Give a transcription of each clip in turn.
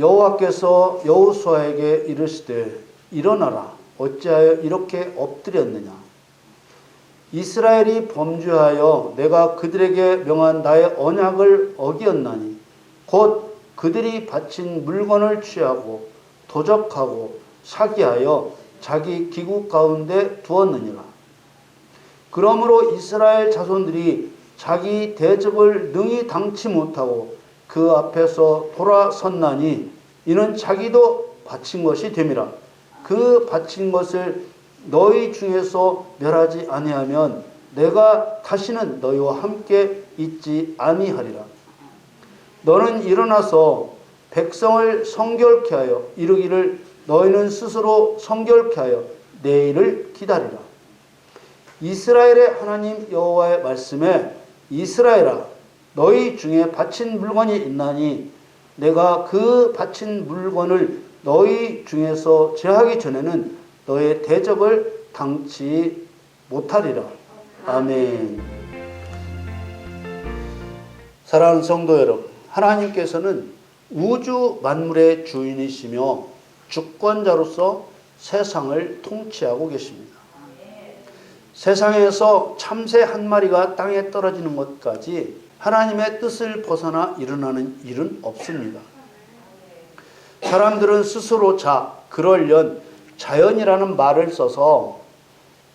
여호와께서 여호수아에게 이르시되 일어나라. 어찌하여 이렇게 엎드렸느냐. 이스라엘이 범죄하여 내가 그들에게 명한 나의 언약을 어기었나니 곧 그들이 바친 물건을 취하고 도적하고 사기하여 자기 기구 가운데 두었느니라. 그러므로 이스라엘 자손들이 자기 대적을 능히 당치 못하고 그 앞에서 돌아섰나니 이는 자기도 바친 것이 됨이라. 그 바친 것을 너희 중에서 멸하지 아니하면 내가 다시는 너희와 함께 있지 아니하리라. 너는 일어나서 백성을 성결케 하여 이르기를 너희는 스스로 성결케 하여 내일을 기다리라. 이스라엘의 하나님 여호와의 말씀에 이스라엘아 너희 중에 바친 물건이 있나니 내가 그 바친 물건을 너희 중에서 제하기 전에는 너의 대적을 당치 못하리라. 아멘. 사랑하는 성도 여러분, 하나님께서는 우주 만물의 주인이시며 주권자로서 세상을 통치하고 계십니다. 세상에서 참새 한 마리가 땅에 떨어지는 것까지 하나님의 뜻을 벗어나 일어나는 일은 없습니다. 사람들은 스스로 그러련 자연이라는 말을 써서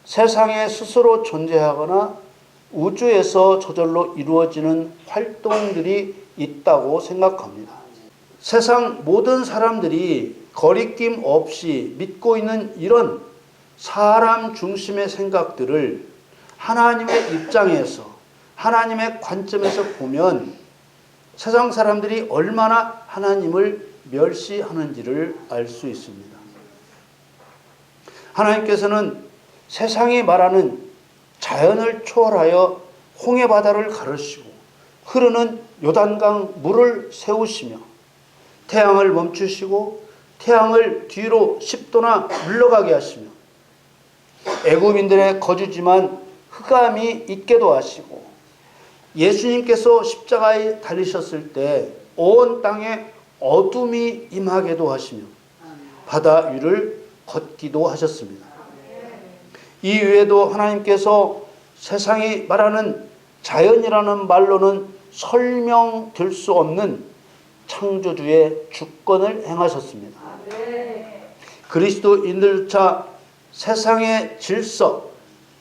세상에 스스로 존재하거나 우주에서 저절로 이루어지는 활동들이 있다고 생각합니다. 세상 모든 사람들이 거리낌 없이 믿고 있는 이런 사람 중심의 생각들을 하나님의 입장에서 하나님의 관점에서 보면 세상 사람들이 얼마나 하나님을 멸시하는지를 알 수 있습니다. 하나님께서는 세상이 말하는 자연을 초월하여 홍해바다를 가르시고 흐르는 요단강 물을 세우시며 태양을 멈추시고 태양을 뒤로 10도나 물러가게 하시며 애굽인들의 거주지만 흑암이 있게도 하시고 예수님께서 십자가에 달리셨을 때 온 땅에 어둠이 임하게도 하시며 바다 위를 걷기도 하셨습니다. 이 외에도 하나님께서 세상이 말하는 자연이라는 말로는 설명될 수 없는 창조주의 주권을 행하셨습니다. 그리스도인들조차 세상의 질서,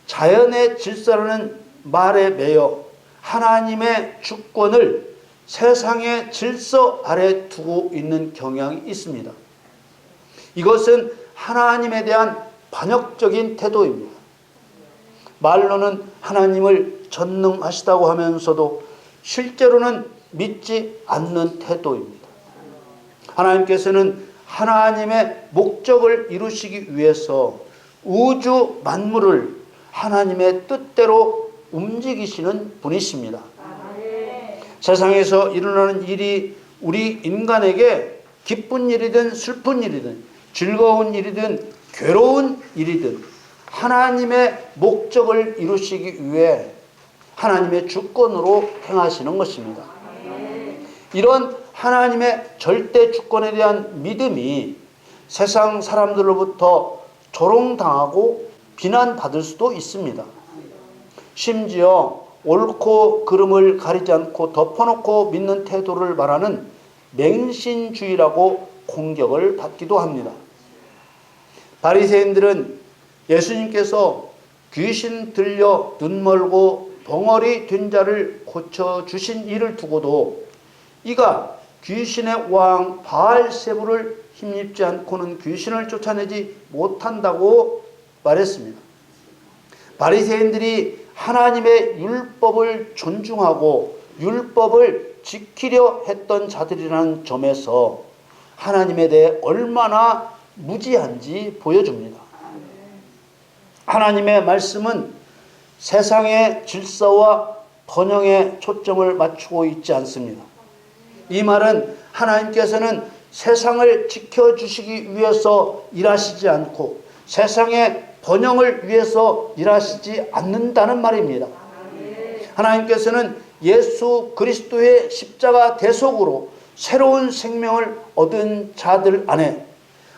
자연의 질서라는 말에 매여 하나님의 주권을 세상의 질서 아래 두고 있는 경향이 있습니다. 이것은 하나님에 대한 반역적인 태도입니다. 말로는 하나님을 전능하시다고 하면서도 실제로는 믿지 않는 태도입니다. 하나님께서는 하나님의 목적을 이루시기 위해서 우주 만물을 하나님의 뜻대로 움직이시는 분이십니다. 세상에서 일어나는 일이 우리 인간에게 기쁜 일이든 슬픈 일이든 즐거운 일이든 괴로운 일이든 하나님의 목적을 이루시기 위해 하나님의 주권으로 행하시는 것입니다. 이런 하나님의 절대 주권에 대한 믿음이 세상 사람들로부터 조롱당하고 비난받을 수도 있습니다. 심지어 옳고 그름을 가리지 않고 덮어놓고 믿는 태도를 말하는 맹신주의라고 공격을 받기도 합니다. 바리새인들은 예수님께서 귀신 들려 눈 멀고 벙어리 된 자를 고쳐주신 일을 두고도 이가 귀신의 왕 바알세불을 힘입지 않고는 귀신을 쫓아내지 못한다고 말했습니다. 바리새인들이 하나님의 율법을 존중하고 율법을 지키려 했던 자들이라는 점에서 하나님에 대해 얼마나 무지한지 보여줍니다. 하나님의 말씀은 세상의 질서와 번영에 초점을 맞추고 있지 않습니다. 이 말은 하나님께서는 세상을 지켜주시기 위해서 일하시지 않고 세상의 번영을 위해서 일하시지 않는다는 말입니다. 하나님께서는 예수 그리스도의 십자가 대속으로 새로운 생명을 얻은 자들 안에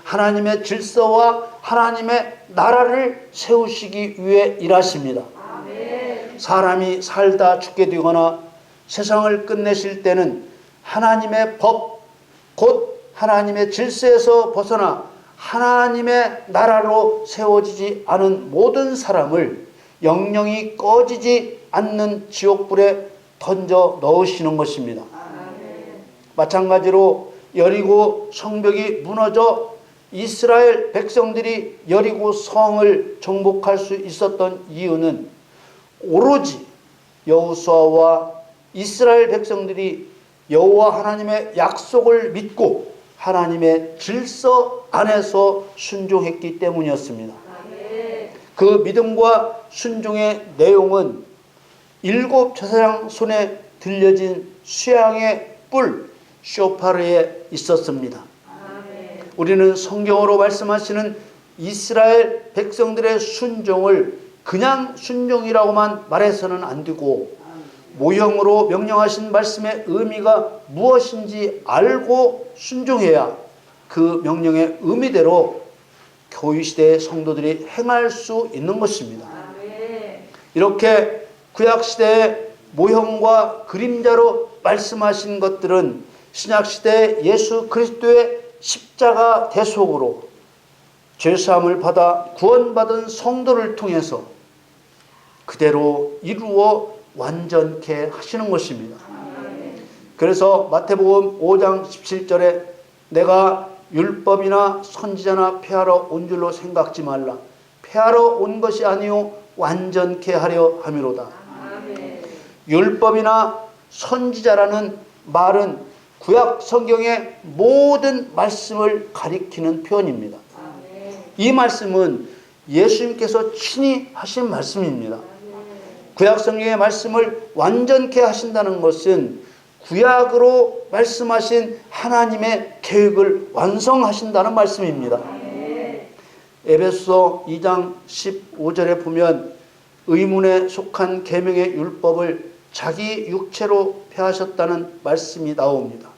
하나님의 질서와 하나님의 나라를 세우시기 위해 일하십니다. 사람이 살다 죽게 되거나 세상을 끝내실 때는 하나님의 법, 곧 하나님의 질서에서 벗어나 하나님의 나라로 세워지지 않은 모든 사람을 영영이 꺼지지 않는 지옥불에 던져 넣으시는 것입니다. 마찬가지로 여리고 성벽이 무너져 이스라엘 백성들이 여리고 성을 정복할 수 있었던 이유는 오로지 여호수아와 이스라엘 백성들이 여호와 하나님의 약속을 믿고 하나님의 질서 안에서 순종했기 때문이었습니다. 그 믿음과 순종의 내용은 일곱 제사장 손에 들려진 수양의 뿔 쇼파르에 있었습니다. 우리는 성경으로 말씀하시는 이스라엘 백성들의 순종을 그냥 순종이라고만 말해서는 안 되고 모형으로 명령하신 말씀의 의미가 무엇인지 알고 순종해야 그 명령의 의미대로 교회시대의 성도들이 행할 수 있는 것입니다. 이렇게 구약시대의 모형과 그림자로 말씀하신 것들은 신약시대의 예수 그리스도의 십자가 대속으로 죄사함을 받아 구원받은 성도를 통해서 그대로 이루어 완전케 하시는 것입니다. 그래서 마태복음 5장 17절에 내가 율법이나 선지자나 폐하러 온 줄로 생각지 말라. 폐하러 온 것이 아니요 완전케 하려 함이로다. 율법이나 선지자라는 말은 구약 성경의 모든 말씀을 가리키는 표현입니다. 이 말씀은 예수님께서 친히 하신 말씀입니다. 구약 성경의 말씀을 완전케 하신다는 것은 구약으로 말씀하신 하나님의 계획을 완성하신다는 말씀입니다. 에베소 2장 15절에 보면 의문에 속한 계명의 율법을 자기 육체로 폐하셨다는 말씀이 나옵니다.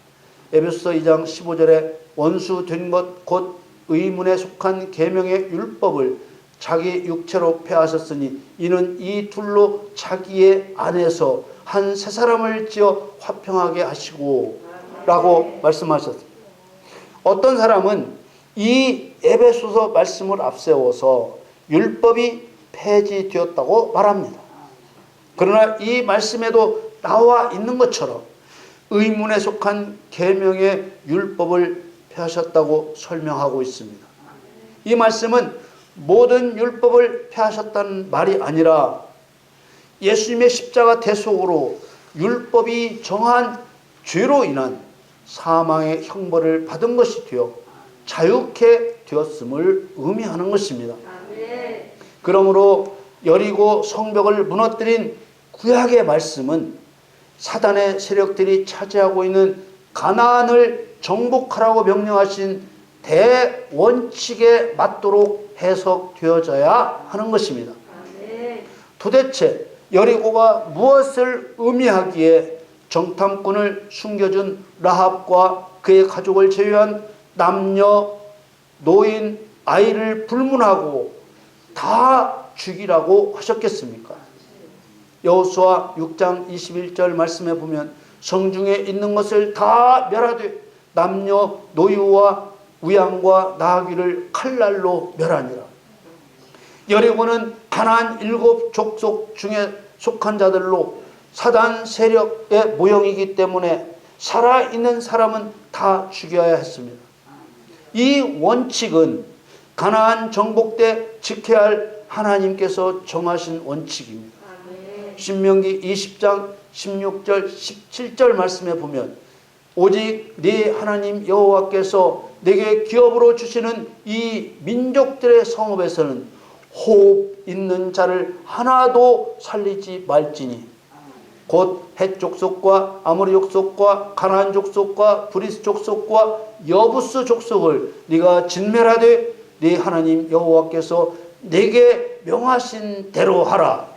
에베소 2장 15절에 원수 된 것 곧 의문에 속한 계명의 율법을 자기 육체로 폐하셨으니 이는 이 둘로 자기의 안에서 한 새 사람을 지어 화평하게 하시고 라고 말씀하셨습니다. 어떤 사람은 이 에베소서 말씀을 앞세워서 율법이 폐지되었다고 말합니다. 그러나 이 말씀에도 나와 있는 것처럼 의문에 속한 계명의 율법을 폐하셨다고 설명하고 있습니다. 이 말씀은 모든 율법을 폐하셨다는 말이 아니라 예수님의 십자가 대속으로 율법이 정한 죄로 인한 사망의 형벌을 받은 것이 되어 자유케 되었음을 의미하는 것입니다. 그러므로 여리고 성벽을 무너뜨린 구약의 말씀은 사단의 세력들이 차지하고 있는 가나안을 정복하라고 명령하신 대원칙에 맞도록 해석되어져야 하는 것입니다. 도대체 여리고가 무엇을 의미하기에 정탐꾼을 숨겨준 라합과 그의 가족을 제외한 남녀, 노인, 아이를 불문하고 다 죽이라고 하셨겠습니까? 여호수아 6장 21절 말씀에 보면 성중에 있는 것을 다 멸하되 남녀, 노유와 우양과 나귀를 칼날로 멸하니라. 여리고는 가나안 7 족속 중에 속한 자들로 사단 세력의 모형이기 때문에 살아있는 사람은 다 죽여야 했습니다. 이 원칙은 가나안 정복 때 지켜야 할 하나님께서 정하신 원칙입니다. 신명기 20장 16절 17절 말씀에 보면 오직 네 하나님 여호와께서 내게 기업으로 주시는 이 민족들의 성읍에서는 호흡 있는 자를 하나도 살리지 말지니 곧 헷 족속과 아모리 족속과 가나안 족속과 브리스 족속과 여부스 족속을 네가 진멸하되 네 하나님 여호와께서 내게 명하신 대로 하라.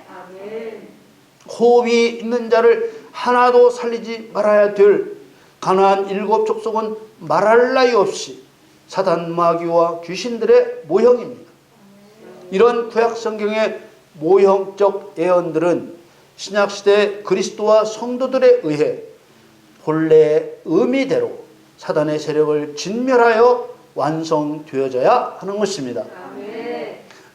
호흡이 있는 자를 하나도 살리지 말아야 될 가나안 7 족속은 말할 나위 없이 사단 마귀와 귀신들의 모형입니다. 이런 구약 성경의 모형적 예언들은 신약시대 그리스도와 성도들에 의해 본래의 의미대로 사단의 세력을 진멸하여 완성되어져야 하는 것입니다.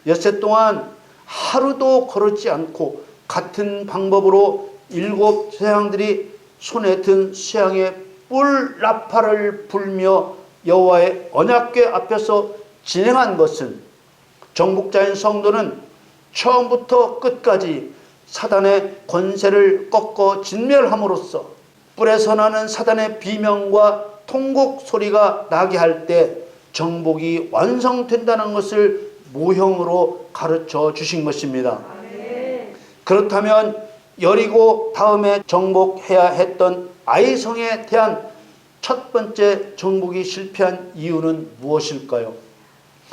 엿새 동안 하루도 거르지 않고 같은 방법으로 7 재앙들이 손에 든 수양의 뿔 나팔을 불며 여호와의 언약궤 앞에서 진행한 것은 정복자인 성도는 처음부터 끝까지 사단의 권세를 꺾어 진멸함으로써 뿔에서 나는 사단의 비명과 통곡 소리가 나게 할 때 정복이 완성된다는 것을 모형으로 가르쳐 주신 것입니다. 그렇다면 여리고 다음에 정복해야 했던 아이성에 대한 첫 번째 정복이 실패한 이유는 무엇일까요?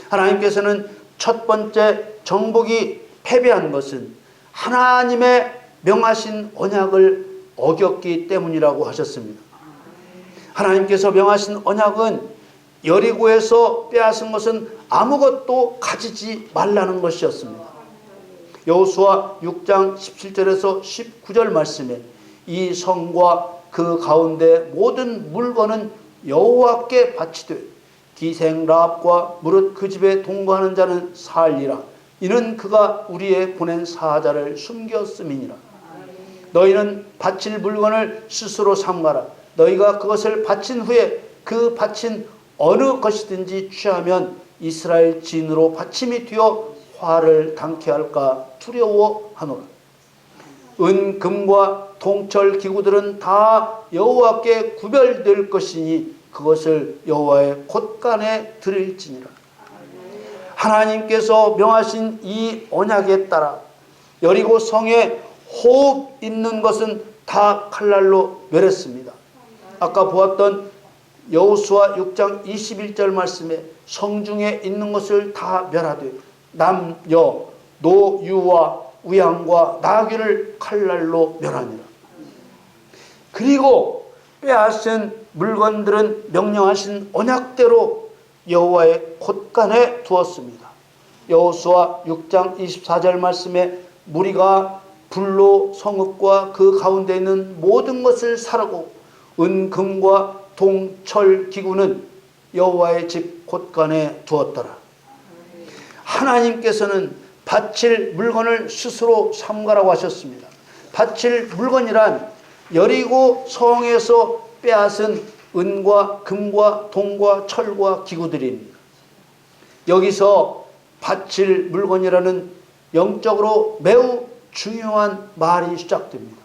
하나님께서는 첫 번째 정복이 패배한 것은 하나님의 명하신 언약을 어겼기 때문이라고 하셨습니다. 하나님께서 명하신 언약은 여리고에서 빼앗은 것은 아무것도 가지지 말라는 것이었습니다. 여호수아 6장 17절에서 19절 말씀에 이 성과 그 가운데 모든 물건은 여호와께 바치되 기생 라합과 무릇 그 집에 동거하는 자는 살리라. 이는 그가 우리의 보낸 사자를 숨겼음이니라. 너희는 바칠 물건을 스스로 삼가라. 너희가 그것을 바친 후에 그 바친 어느 것이든지 취하면 이스라엘 진으로 바침이 되어 화를 당케 할까 두려워하노라. 은, 금과 동철 기구들은 다 여호와께 구별될 것이니 그것을 여호와의 곳간에 드릴지니라. 하나님께서 명하신 이 언약에 따라 여리고 성에 호흡 있는 것은 다 칼날로 멸했습니다. 아까 보았던 여호수아 6장 21절 말씀에 성중에 있는 것을 다 멸하되 남녀 노유와 우양과 나귀를 칼날로 멸하니라. 그리고 빼앗은 물건들은 명령하신 언약대로 여호와의 곳간에 두었습니다. 여호수아 6장 24절 말씀에 무리가 불로 성읍과 그 가운데 있는 모든 것을 사르고 은, 금과 동철 기구는 여호와의 집 곳간에 두었더라. 하나님께서는 바칠 물건을 스스로 삼가라고 하셨습니다. 바칠 물건이란 여리고 성에서 빼앗은 은과 금과 동과 철과 기구들입니다. 여기서 바칠 물건이라는 영적으로 매우 중요한 말이 시작됩니다.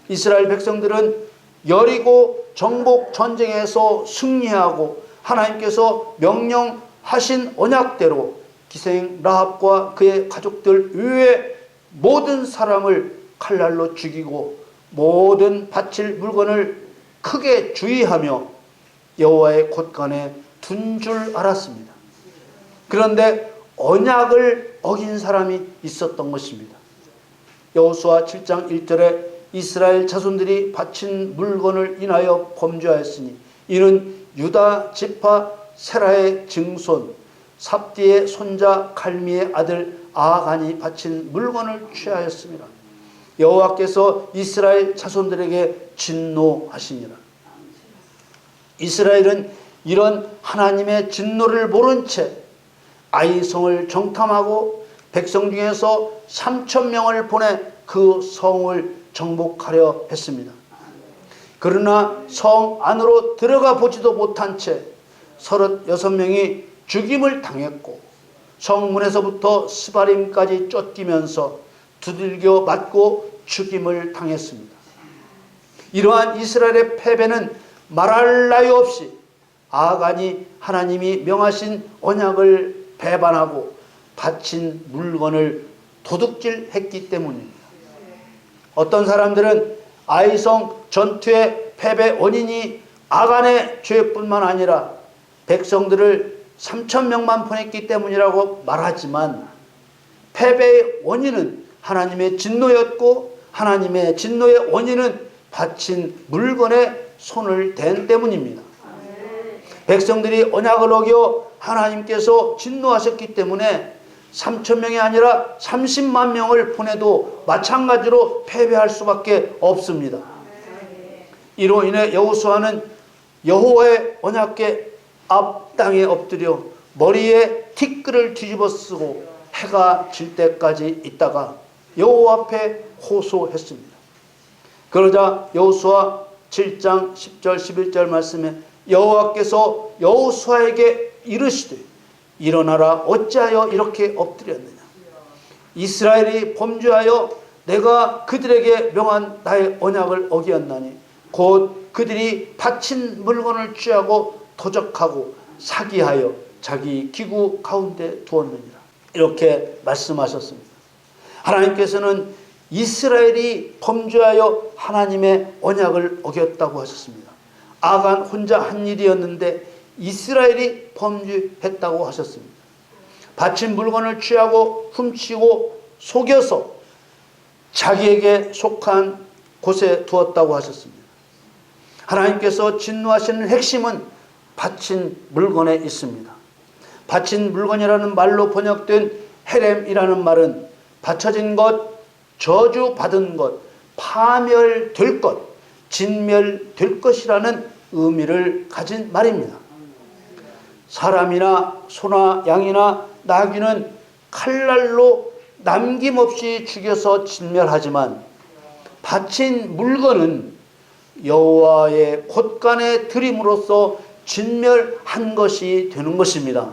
이스라엘 백성들은 여리고 정복 전쟁에서 승리하고 하나님께서 명령하신 언약대로 기생 라합과 그의 가족들 외에 모든 사람을 칼날로 죽이고 모든 바칠 물건을 크게 주의하며 여호와의 곳간에 둔 줄 알았습니다. 그런데 언약을 어긴 사람이 있었던 것입니다. 여호수아 7장 1절에 이스라엘 자손들이 바친 물건을 인하여 범죄하였으니 이는 유다 지파 세라의 증손 삽디의 손자 갈미의 아들 아간이 바친 물건을 취하였습니다. 여호와께서 이스라엘 자손들에게 진노하시니라. 이스라엘은 이런 하나님의 진노를 모른 채 아이성을 정탐하고 백성 중에서 3,000명을 보내 그 성을 정복하려 했습니다. 그러나 성 안으로 들어가 보지도 못한 채 36명이 죽임을 당했고 성문에서부터 스바림까지 쫓기면서 두들겨 맞고 죽임을 당했습니다. 이러한 이스라엘의 패배는 말할 나위 없이 아간이 하나님이 명하신 언약을 배반하고 바친 물건을 도둑질했기 때문입니다. 어떤 사람들은 아이성 전투의 패배 원인이 아간의 죄뿐만 아니라 백성들을 3,000명만 보냈기 때문이라고 말하지만 패배의 원인은 하나님의 진노였고 하나님의 진노의 원인은 바친 물건에 손을 댄 때문입니다. 백성들이 언약을 어겨 하나님께서 진노하셨기 때문에 3,000명이 아니라 30만 명을 보내도 마찬가지로 패배할 수밖에 없습니다. 이로 인해 여호수아는 여호와의 언약궤 앞 땅에 엎드려 머리에 티끌을 뒤집어 쓰고 해가 질 때까지 있다가 여호와 앞에 호소했습니다. 그러자 여호수아 7장 10절 11절 말씀에 여호와께서 여호수아에게 이르시되 일어나라 어찌하여 이렇게 엎드렸느냐. 이스라엘이 범죄하여 내가 그들에게 명한 나의 언약을 어기었나니 곧 그들이 바친 물건을 취하고 도적하고 사기하여 자기 기구 가운데 두었느니라. 이렇게 말씀하셨습니다. 하나님께서는 이스라엘이 범죄하여 하나님의 언약을 어겼다고 하셨습니다. 아간 혼자 한 일이었는데 이스라엘이 범죄했다고 하셨습니다. 바친 물건을 취하고 훔치고 속여서 자기에게 속한 곳에 두었다고 하셨습니다. 하나님께서 진노하시는 핵심은 바친 물건에 있습니다. 바친 물건이라는 말로 번역된 헤렘이라는 말은 바쳐진 것, 저주받은 것, 파멸될 것, 진멸될 것이라는 의미를 가진 말입니다. 사람이나 소나 양이나 나귀는 칼날로 남김없이 죽여서 진멸하지만 바친 물건은 여호와의 곳간에 들임으로써 진멸한 것이 되는 것입니다.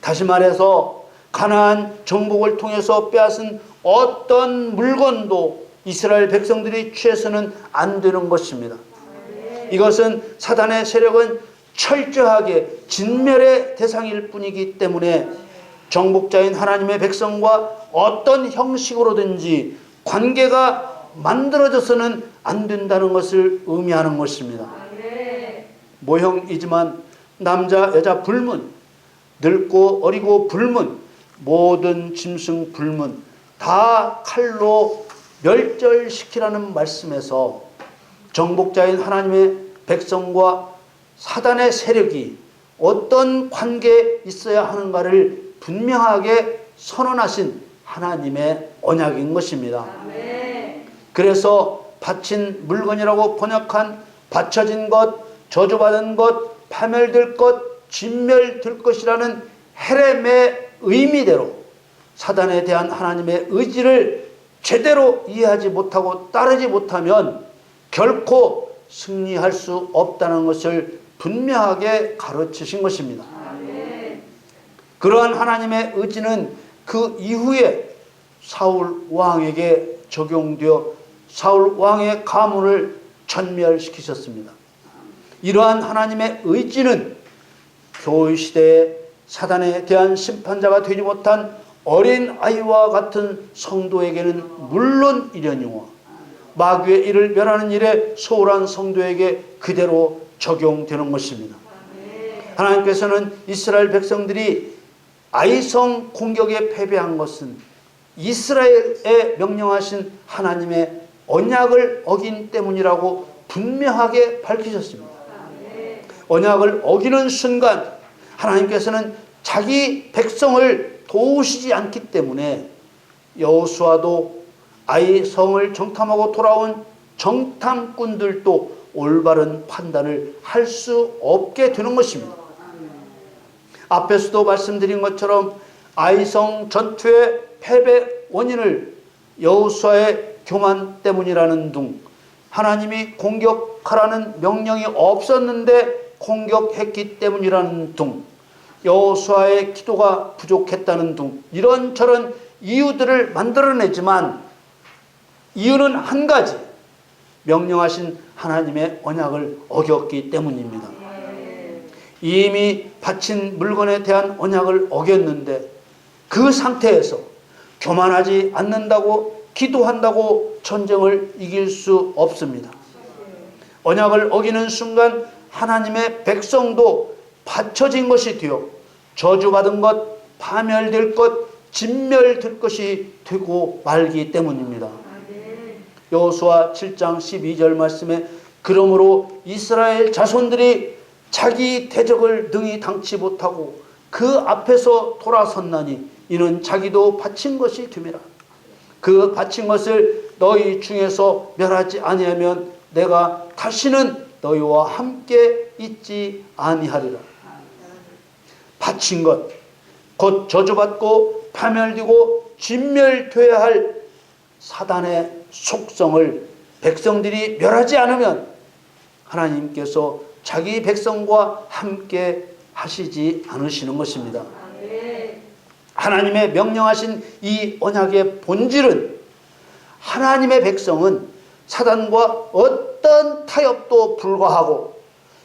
다시 말해서 가나안 정복을 통해서 빼앗은 어떤 물건도 이스라엘 백성들이 취해서는 안 되는 것입니다. 이것은 사단의 세력은 철저하게 진멸의 대상일 뿐이기 때문에 정복자인 하나님의 백성과 어떤 형식으로든지 관계가 만들어져서는 안 된다는 것을 의미하는 것입니다. 모형이지만 남자 여자 불문, 늙고 어리고 불문, 모든 짐승 불문 다 칼로 멸절시키라는 말씀에서 정복자인 하나님의 백성과 사단의 세력이 어떤 관계에 있어야 하는가를 분명하게 선언하신 하나님의 언약인 것입니다. 그래서 바친 물건이라고 번역한 바쳐진 것, 저주받은 것, 파멸될 것, 진멸될 것이라는 헤렘의 의미대로 사단에 대한 하나님의 의지를 제대로 이해하지 못하고 따르지 못하면 결코 승리할 수 없다는 것을 분명하게 가르치신 것입니다. 그러한 하나님의 의지는 그 이후에 사울 왕에게 적용되어 사울 왕의 가문을 전멸시키셨습니다. 이러한 하나님의 의지는 교회 시대에 사단에 대한 심판자가 되지 못한 어린 아이와 같은 성도에게는 물론이려니와 마귀의 일을 멸하는 일에 소홀한 성도에게 그대로 적용되는 것입니다. 하나님께서는 이스라엘 백성들이 아이성 공격에 패배한 것은 이스라엘에 명령하신 하나님의 언약을 어긴 때문이라고 분명하게 밝히셨습니다. 언약을 어기는 순간 하나님께서는 자기 백성을 도우시지 않기 때문에 여호수아도 아이성을 정탐하고 돌아온 정탐꾼들도 올바른 판단을 할 수 없게 되는 것입니다. 앞에서도 말씀드린 것처럼 아이성 전투의 패배 원인을 여호수아의 교만 때문이라는 둥, 하나님이 공격하라는 명령이 없었는데 공격했기 때문이라는 둥, 여호수아의 기도가 부족했다는 둥, 이런저런 이유들을 만들어내지만 이유는 한 가지, 명령하신 하나님의 언약을 어겼기 때문입니다. 이미 바친 물건에 대한 언약을 어겼는데 그 상태에서 교만하지 않는다고 기도한다고 전쟁을 이길 수 없습니다. 언약을 어기는 순간 하나님의 백성도 바쳐진 것이 되어 저주받은 것, 파멸될 것, 진멸될 것이 되고 말기 때문입니다. 여호수아 7장 12절 말씀에 그러므로 이스라엘 자손들이 자기 대적을 능히 당치 못하고 그 앞에서 돌아섰나니 이는 자기도 바친 것이 됨이라. 그 바친 것을 너희 중에서 멸하지 아니하면 내가 다시는 너희와 함께 있지 아니하리라. 바친 것, 곧 저주받고 파멸되고 진멸되어야 할 사단의 속성을 백성들이 멸하지 않으면 하나님께서 자기 백성과 함께 하시지 않으시는 것입니다. 하나님의 명령하신 이 언약의 본질은 하나님의 백성은 사단과 어떤 타협도 불가하고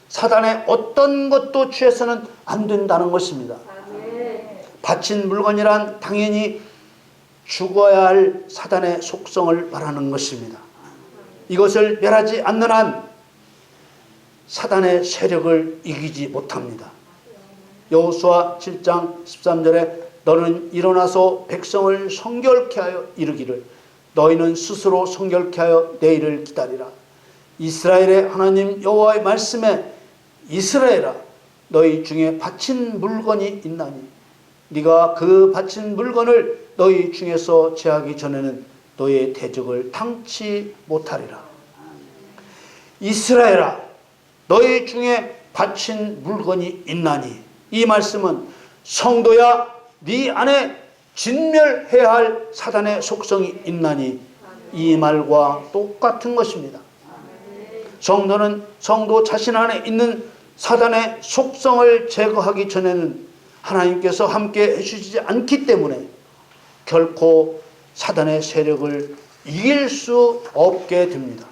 사단의 어떤 것도 취해서는 안 된다는 것입니다. 바친 물건이란 당연히 죽어야 할 사단의 속성을 말하는 것입니다. 이것을 멸하지 않는 한 사단의 세력을 이기지 못합니다. 여호수아 7장 13절에 너는 일어나서 백성을 성결케 하여 이르기를 너희는 스스로 성결케 하여 내일을 기다리라. 이스라엘의 하나님 여호와의 말씀에 이스라엘아 너희 중에 바친 물건이 있나니 네가 그 바친 물건을 너희 중에서 제하기 전에는 너희의 대적을 당치 못하리라. 이스라엘아 너희 중에 바친 물건이 있나니 이 말씀은 성도야 네 안에 진멸해야 할 사단의 속성이 있나니 이 말과 똑같은 것입니다. 성도는 성도 자신 안에 있는 사단의 속성을 제거하기 전에는 하나님께서 함께 해주시지 않기 때문에 결코 사단의 세력을 이길 수 없게 됩니다.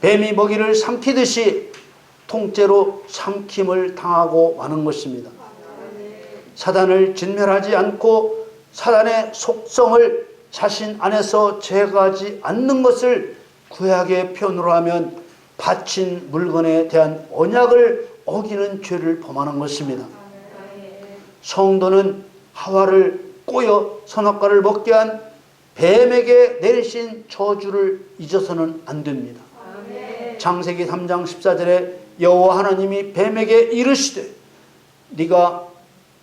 뱀이 먹이를 삼키듯이 통째로 삼킴을 당하고 마는 것입니다. 사단을 진멸하지 않고 사단의 속성을 자신 안에서 제거하지 않는 것을 구약의 표현으로 하면 바친 물건에 대한 언약을 어기는 죄를 범하는 것입니다. 성도는 하와를 꼬여 선악과를 먹게 한 뱀에게 내리신 저주를 잊어서는 안 됩니다. 창세기 3장 14절에 여호와 하나님이 뱀에게 이르시되 네가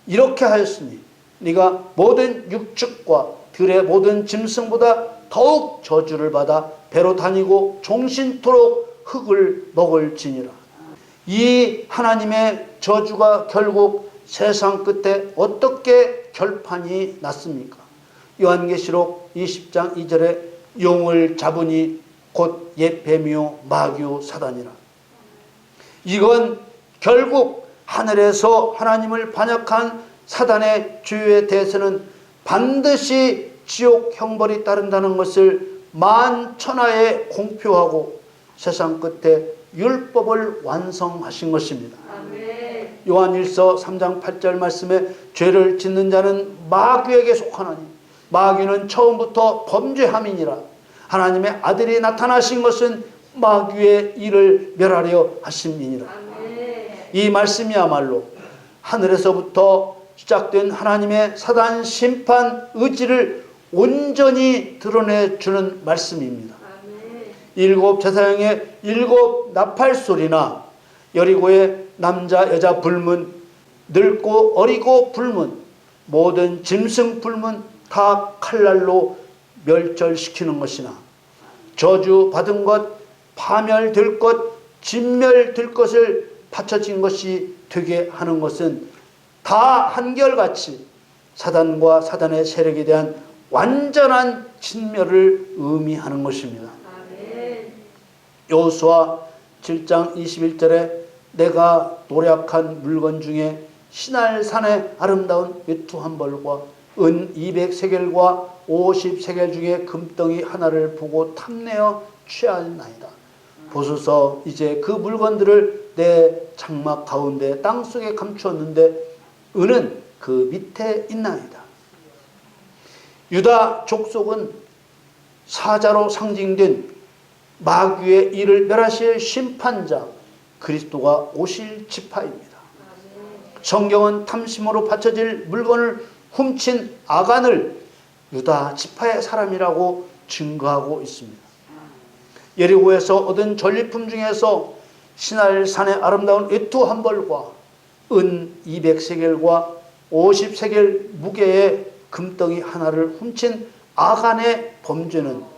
이렇게 하였으니 네가 모든 육축과 들의 모든 짐승보다 더욱 저주를 받아 배로 다니고 종신토록 흙을 먹을지니라. 이 하나님의 저주가 결국 세상 끝에 어떻게 결판이 났습니까? 요한계시록 20장 2절에 용을 잡으니 곧 옛 뱀이요 마귀요 사단이라. 이건 결국 하늘에서 하나님을 반역한 사단의 죄에 대해서는 반드시 지옥 형벌이 따른다는 것을 만천하에 공표하고 세상 끝에 율법을 완성하신 것입니다. 아멘. 요한일서 3장 8절 말씀에 죄를 짓는 자는 마귀에게 속하나니 마귀는 처음부터 범죄함이니라. 하나님의 아들이 나타나신 것은 마귀의 일을 멸하려 하심이니라. 이 말씀이야말로 하늘에서부터 시작된 하나님의 사단 심판 의지를 온전히 드러내주는 말씀입니다. 일곱 제사장의 일곱 나팔소리나 여리고의 남자 여자 불문, 늙고 어리고 불문, 모든 짐승 불문 다 칼날로 멸절시키는 것이나 저주 받은 것, 파멸될 것, 진멸될 것을 바쳐진 것이 되게 하는 것은 다 한결같이 사단과 사단의 세력에 대한 완전한 진멸을 의미하는 것입니다. 여호수아 7장 21절에 내가 노략한 물건 중에 시날산의 아름다운 외투 한 벌과 은 200세겔과 50세겔 중에 금덩이 하나를 보고 탐내어 취하나이다. 보소서 이제 그 물건들을 내 장막 가운데 땅속에 감추었는데 은은 그 밑에 있나이다. 유다 족속은 사자로 상징된 마귀의 일을 멸하실 심판자 그리스도가 오실 지파입니다. 성경은 탐심으로 바쳐질 물건을 훔친 아간을 유다 지파의 사람이라고 증거하고 있습니다. 예리고에서 얻은 전리품 중에서 시날산의 아름다운 외투 한 벌과 은 200세겔과 50세겔 무게의 금덩이 하나를 훔친 아간의 범죄는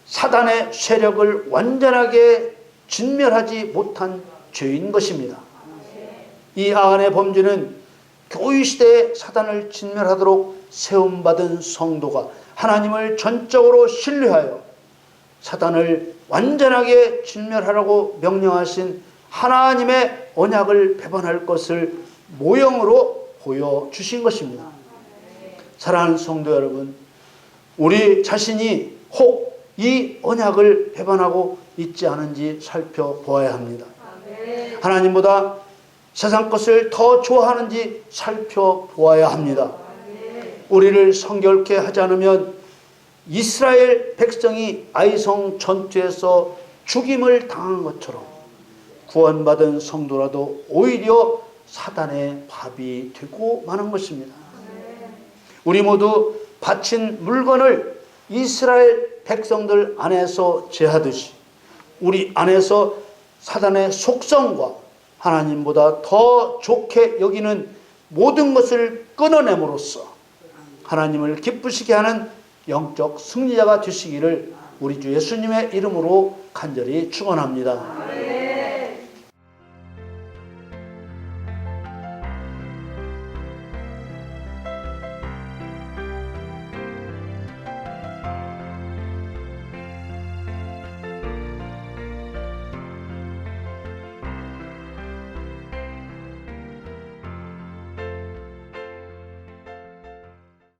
사단의 세력을 완전하게 진멸하지 못한 죄인 것입니다. 이 아간의 범죄는 교회시대에 사단을 진멸하도록 세움받은 성도가 하나님을 전적으로 신뢰하여 사단을 완전하게 진멸하라고 명령하신 하나님의 언약을 배반할 것을 모형으로 보여주신 것입니다. 사랑하는 성도 여러분, 우리 자신이 혹 이 언약을 배반하고 있지 않은지 살펴보아야 합니다. 하나님보다 세상 것을 더 좋아하는지 살펴보아야 합니다. 우리를 성결케 하지 않으면 이스라엘 백성이 아이성 전투에서 죽임을 당한 것처럼 구원받은 성도라도 오히려 사단의 밥이 되고 마는 것입니다. 우리 모두 바친 물건을 이스라엘 백성들 안에서 제하듯이 우리 안에서 사단의 속성과 하나님보다 더 좋게 여기는 모든 것을 끊어냄으로써 하나님을 기쁘시게 하는 영적 승리자가 되시기를 우리 주 예수님의 이름으로 간절히 축원합니다.